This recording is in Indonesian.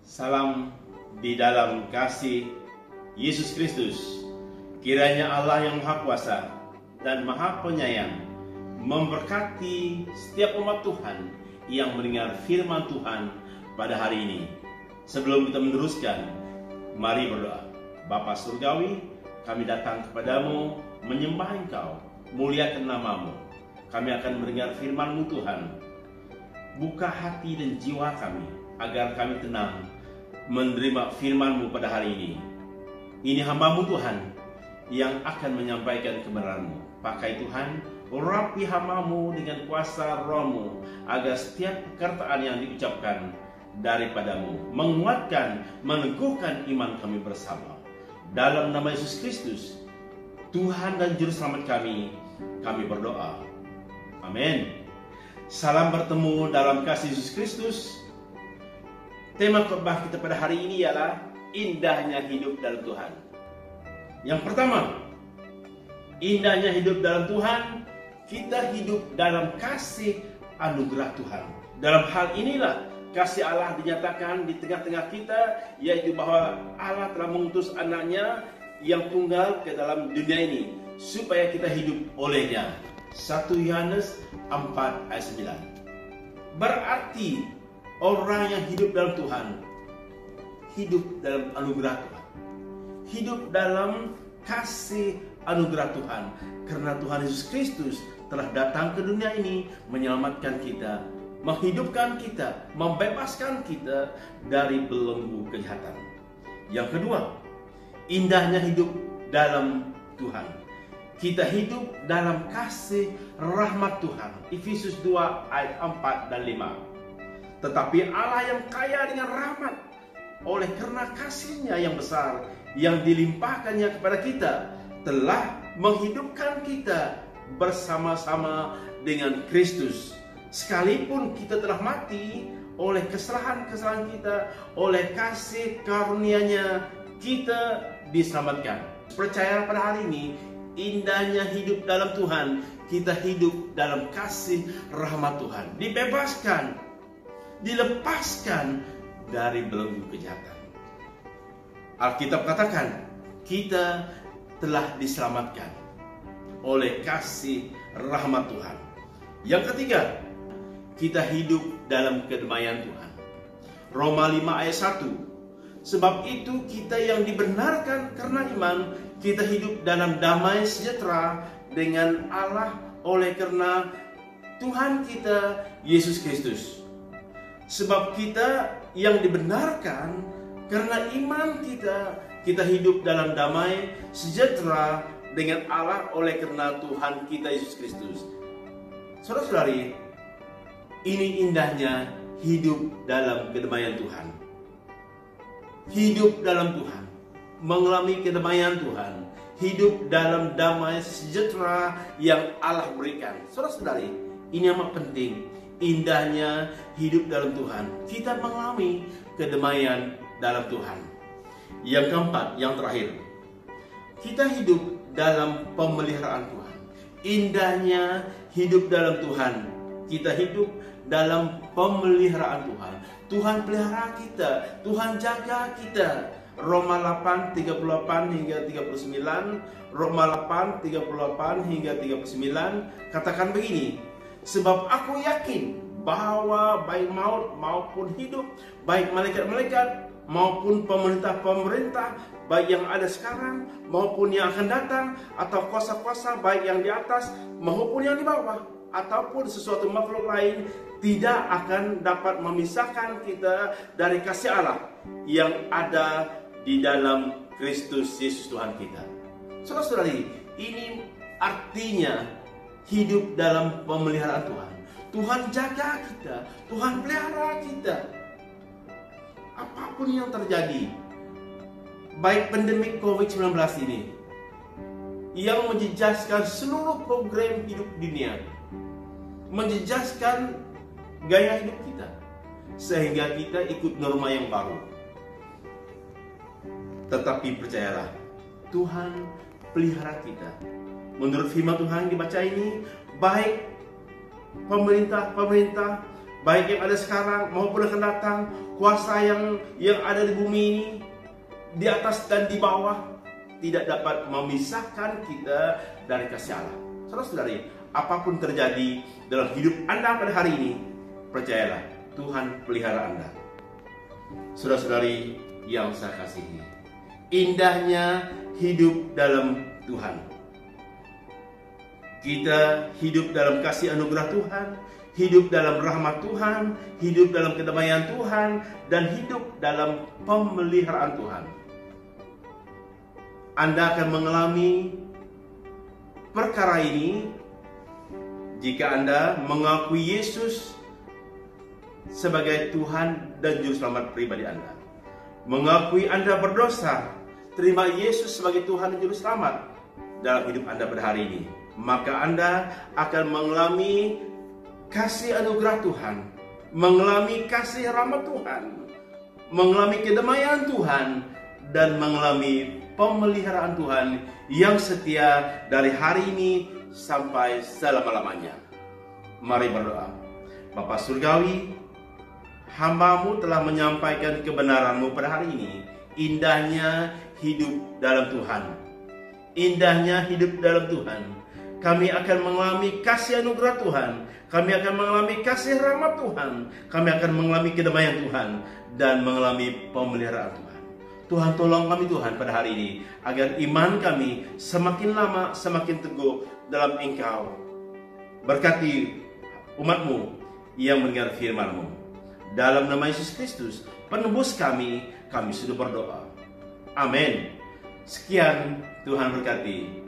Salam di dalam kasih Yesus Kristus. Kiranya Allah yang Maha Kuasa dan Maha Penyayang memberkati setiap umat Tuhan yang mendengar firman Tuhan pada hari ini. Sebelum kita meneruskan, mari berdoa. Bapa Surgawi, kami datang kepadamu menyembah Engkau, muliakan nama-Mu. Kami akan mendengar firman-Mu Tuhan. Buka hati dan jiwa kami agar kami tenang menerima firman-Mu pada hari ini. Ini hamba-Mu Tuhan yang akan menyampaikan kebenaran-Mu. Pakai Tuhan, urapi hamba-Mu dengan kuasa Roh-Mu, agar setiap perkataan yang diucapkan daripada-Mu menguatkan, meneguhkan iman kami bersama. Dalam nama Yesus Kristus, Tuhan dan Juru Selamat kami berdoa. Amin. Salam bertemu dalam kasih Yesus Kristus. Tema khotbah kita pada hari ini ialah indahnya hidup dalam Tuhan. Yang pertama, indahnya hidup dalam Tuhan, kita hidup dalam kasih anugerah Tuhan. Dalam hal inilah kasih Allah dinyatakan di tengah-tengah kita, yaitu bahwa Allah telah mengutus anaknya yang tunggal ke dalam dunia ini supaya kita hidup olehnya. 1 Yohanes 4 ayat 9. Berarti orang yang hidup dalam Tuhan hidup dalam anugerah Tuhan, hidup dalam kasih anugerah Tuhan, karena Tuhan Yesus Kristus telah datang ke dunia ini menyelamatkan kita, menghidupkan kita, membebaskan kita dari belenggu kejahatan. Yang kedua, indahnya hidup dalam Tuhan. Kita hidup dalam kasih rahmat Tuhan. Efesus 2 ayat 4 dan 5. Tetapi Allah yang kaya dengan rahmat, oleh karena kasih-Nya yang besar yang dilimpahkannya kepada kita, telah menghidupkan kita bersama-sama dengan Kristus. Sekalipun kita telah mati oleh kesalahan-kesalahan kita, oleh kasih karunia-Nya, kita diselamatkan. Percaya pada hari ini, indahnya hidup dalam Tuhan, kita hidup dalam kasih rahmat Tuhan, dibebaskan, dilepaskan dari belenggu kejahatan. Alkitab katakan, kita telah diselamatkan oleh kasih rahmat Tuhan. Yang ketiga, kita hidup dalam kedamaian Tuhan. Roma 5 ayat 1. Sebab itu kita yang dibenarkan karena iman, kita hidup dalam damai sejahtera dengan Allah oleh karena Tuhan kita Yesus Kristus. Sebab kita yang dibenarkan karena iman kita hidup dalam damai sejahtera dengan Allah oleh karena Tuhan kita Yesus Kristus. Saudara-saudari, ini indahnya hidup dalam kedamaian Tuhan. Hidup dalam Tuhan, mengalami kedamaian Tuhan, hidup dalam damai sejahtera yang Allah berikan. Saudara-saudari, ini amat penting. Indahnya hidup dalam Tuhan, kita mengalami kedamaian dalam Tuhan. Yang keempat, yang terakhir, kita hidup dalam pemeliharaan Tuhan. Indahnya hidup dalam Tuhan, kita hidup dalam pemeliharaan Tuhan. Tuhan pelihara kita, Tuhan jaga kita. Roma 8, 38 hingga 39, Roma 8, 38 hingga 39, katakan begini, sebab aku yakin bahwa baik maut maupun hidup, baik malaikat-malaikat maupun pemerintah-pemerintah, baik yang ada sekarang maupun yang akan datang, atau kuasa-kuasa baik yang di atas maupun yang di bawah, ataupun sesuatu makhluk lain, tidak akan dapat memisahkan kita dari kasih Allah yang ada di dalam Kristus Yesus Tuhan kita. Saudara-saudari, ini artinya hidup dalam pemeliharaan Tuhan. Tuhan jaga kita, Tuhan pelihara kita. Apapun yang terjadi, baik pandemik COVID-19 ini yang menjejaskan seluruh program hidup dunia, menjejaskan gaya hidup kita, sehingga kita ikut norma yang baru. Tetapi percayalah, Tuhan pelihara kita. Menurut firman Tuhan yang dibaca ini, baik pemerintah, baik yang ada sekarang maupun akan datang, kuasa yang ada di bumi ini, di atas dan di bawah, tidak dapat memisahkan kita dari kasih Allah. Saudara-saudari, apapun terjadi dalam hidup Anda pada hari ini, percayalah, Tuhan pelihara Anda. Saudara-saudari yang saya kasihi, indahnya hidup dalam Tuhan. Kita hidup dalam kasih anugerah Tuhan, hidup dalam rahmat Tuhan, hidup dalam kedamaian Tuhan, dan hidup dalam pemeliharaan Tuhan. Anda akan mengalami perkara ini jika Anda mengakui Yesus sebagai Tuhan dan Juru Selamat pribadi Anda. Mengakui Anda berdosa, terima Yesus sebagai Tuhan dan Juru Selamat dalam hidup Anda pada hari ini. Maka Anda akan mengalami kasih anugerah Tuhan, mengalami kasih rahmat Tuhan, mengalami kedamaian Tuhan, dan mengalami pemeliharaan Tuhan yang setia dari hari ini sampai selama-lamanya. Mari berdoa. Bapa Surgawi, hamba-Mu telah menyampaikan kebenaran-Mu pada hari ini. Indahnya hidup dalam Tuhan. Indahnya hidup dalam Tuhan. Kami akan mengalami kasih anugerah Tuhan. Kami akan mengalami kasih rahmat Tuhan. Kami akan mengalami kedamaian Tuhan. Dan mengalami pemeliharaan Tuhan. Tuhan tolong kami Tuhan pada hari ini. Agar iman kami semakin lama semakin teguh dalam Engkau. Berkati umat-Mu yang mendengar firman-Mu. Dalam nama Yesus Kristus, penebus kami sudah berdoa. Amin. Sekian, Tuhan berkati.